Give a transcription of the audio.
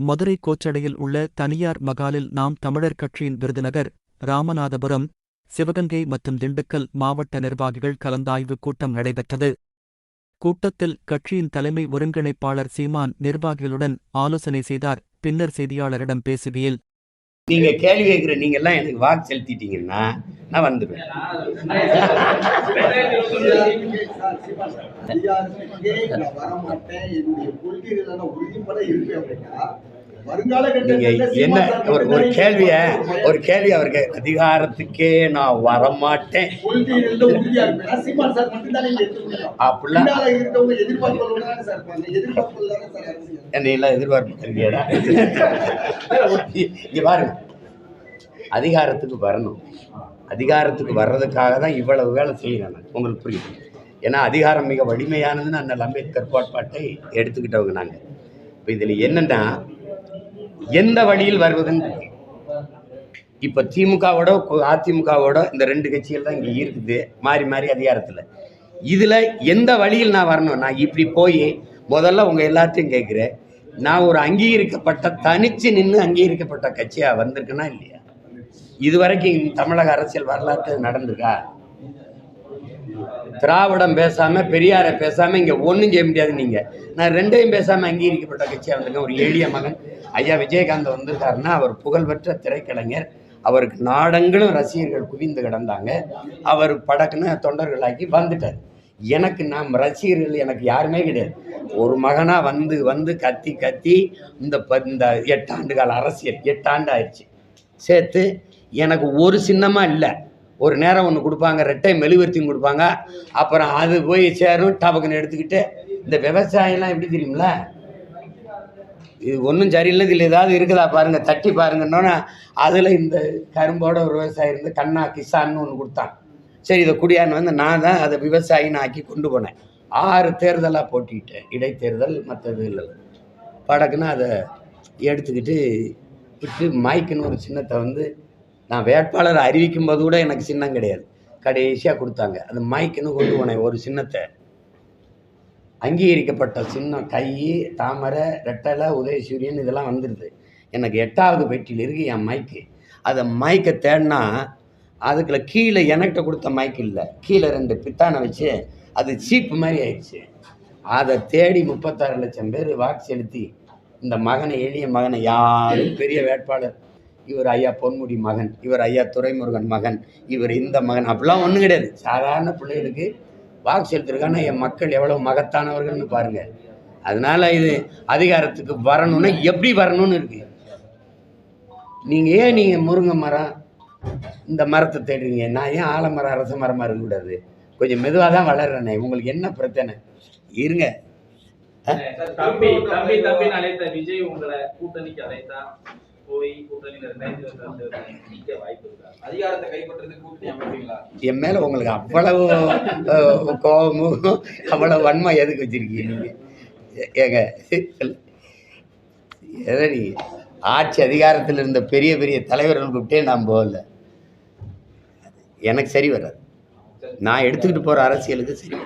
மதுரை கோச்சடையில் உள்ள தனியார் மகாலில் நாம் தமிழர் கட்சியின் விருதுநகர், ராமநாதபுரம், சிவகங்கை மற்றும் திண்டுக்கல் மாவட்ட நிர்வாகிகள் கலந்தாய்வு கூட்டம் நடைபெற்றது. கூட்டத்தில் கட்சியின் தலைமை ஒருங்கிணைப்பாளர் சீமான் நிர்வாகிகளுடன் ஆலோசனை செய்தார். பின்னர் செய்தியாளரிடம் பேசுகையில், நீங்க கேள்வி கேட்கிற நீங்க எல்லாம் எனக்கு வாக்கு செலுத்திட்டீங்கன்னா நான் வந்துடுவேன். நீங்க என்ன ஒரு கேள்வி அவருக்கு, அதிகாரத்துக்கே நான் வரமாட்டேன் அப்படிலாம் என்னையெல்லாம் எதிர்பார்ப்பு. இங்க பாருங்க, அதிகாரத்துக்கு வரணும். அதிகாரத்துக்கு வர்றதுக்காக தான் இவ்வளவு வேலை செய்யறாங்க. உங்களுக்கு புரியுது? ஏன்னா அதிகாரம் மிக வலிமையானதுன்னு அண்ணல் அம்பேத்கர் கோட்பாட்டை எடுத்துக்கிட்டவங்க நாங்கள். இப்போ இதில் என்னன்னா, எந்த வழியில் வருவதுன்னு இப்போ திமுகவோட அதிமுகவோட இந்த ரெண்டு கட்சிகள் தான் இங்கே இருக்குது, மாறி மாறி அதிகாரத்தில். இதில் எந்த வழியில் நான் வரணும்? நான் இப்படி போய் முதல்ல உங்கள் எல்லாத்தையும் கேட்குறேன், நான் ஒரு அங்கீகரிக்கப்பட்ட தனிச்சு நின்று அங்கீகரிக்கப்பட்ட கட்சியாக வந்திருக்கேன்னா இல்லையா? இதுவரைக்கும் தமிழக அரசியல் வரலாற்று நடந்திருக்கா? திராவிடம் பேசாமல் பெரியாரை பேசாமல் இங்கே ஒன்றும் செய்ய முடியாது. நீங்கள் நான் ரெண்டையும் பேசாமல் அங்கீகரிக்கப்பட்ட கட்சியாக வந்திருக்கேன். ஒரு எளிய மகன் ஐயா விஜயகாந்த் வந்திருக்காருன்னா அவர் புகழ்பெற்ற திரைக்கலைஞர். அவருக்கு நாடெங்கிலும் ரசிகர்கள் குவிந்து கிடந்தாங்க. அவர் படக்குன்னு தொண்டர்களாக்கி வந்துட்டார். எனக்கு ரசிகர்கள் எனக்கு யாருமே கிடையாது. ஒரு மகனாக வந்து கத்தி இந்த 8 ஆண்டு கால அரசியல் 8 ஆண்டு ஆயிடுச்சு சேர்த்து எனக்கு ஒரு சின்னமாக இல்லை. ஒரு நேரம் ஒன்று கொடுப்பாங்க, ரெட்டை மெழுகுவர்த்தியும் கொடுப்பாங்க, அப்புறம் அது போய் சேரும் டபக்குன்னு எடுத்துக்கிட்டு. இந்த விவசாயம்லாம் எப்படி தெரியுங்களா? இது ஒன்றும் சரியில்லை, இதில் ஏதாவது இருக்குதா பாருங்கள், தட்டி பாருங்கன்னோன்னா அதில் இந்த கரும்போட ஒரு விவசாயி இருந்து கண்ணா கிசான்னு ஒன்று கொடுத்தான். சரி இதை குடியான்னு வந்து நான் தான் அதை விவசாயின்னு ஆக்கி கொண்டு போனேன். 6 தேர்தலாக போட்டிக்கிட்டேன், இடைத்தேர்தல் மற்றது இல்லை. படக்குன்னு அதை எடுத்துக்கிட்டு விட்டு மைக்குன்னு ஒரு சின்னத்தை வந்து நான் வேட்பாளர் அறிவிக்கும் போது கூட எனக்கு சின்னம் கிடையாது, கடைசியாக கொடுத்தாங்க. அந்த மைக்குன்னு கொண்டு போனேன் ஒரு சின்னத்தை. அங்கீகரிக்கப்பட்ட சின்னம் கை, தாமரை, ரெட்டலை, உதயசூரியன் இதெல்லாம் வந்துடுது. எனக்கு 8வது பெட்டியில் இருக்குது என் மைக்கு. அதை மைக்கை தேடினா அதுக்குள்ள கீழே எனக்கிட்ட கொடுத்த மைக்கு இல்லை, கீழே 2 பித்தானை வச்சு அது சீப்பு மாதிரி ஆயிடுச்சு. அதை தேடி 36 லட்சம் பேர் வாக்கு செலுத்தி இந்த மகனை, எளிய மகனை, யாரும் பெரிய வேட்பாளர் இவர் ஐயா பொன்முடி மகன், இவர் ஐயா துரைமுருகன் மகன், இவர் இந்த மகன், அப்படிலாம் ஒன்றும் கிடையாது. சாதாரண பிள்ளைகளுக்கு வாக்கு செலுத்திருக்காங்கன்னா என் மக்கள் எவ்வளோ மகத்தானவர்கள்னு பாருங்கள். அதனால இது அதிகாரத்துக்கு வரணும்னா எப்படி வரணும்னு இருக்கு. நீங்கள் முருங்கை மரம் இந்த மரத்தை தேடுறீங்க, நான் ஏன் ஆலமரம் அரச மரமாக இருக்கக்கூடாது? கொஞ்சம் மெதுவாக தான் வளர்றேனே, உங்களுக்கு என்ன பிரச்சனை? இருங்க. விஜய் உங்களை கூட்டணிக்கு அழைத்தா என் மேல உங்களுக்கு அவ்வளவு கோபமும் அவ்வளவு வன்மை எதுக்கு வச்சிருக்கீங்க நீங்க? ஏங்க எதடி ஆட்சி அதிகாரத்தில் இருந்த பெரிய பெரிய தலைவர்கள் கூப்பிட்டே நான் போகல. எனக்கு சரி வராது. நான் எடுத்துக்கிட்டு போற அரசியலுக்கு சரி.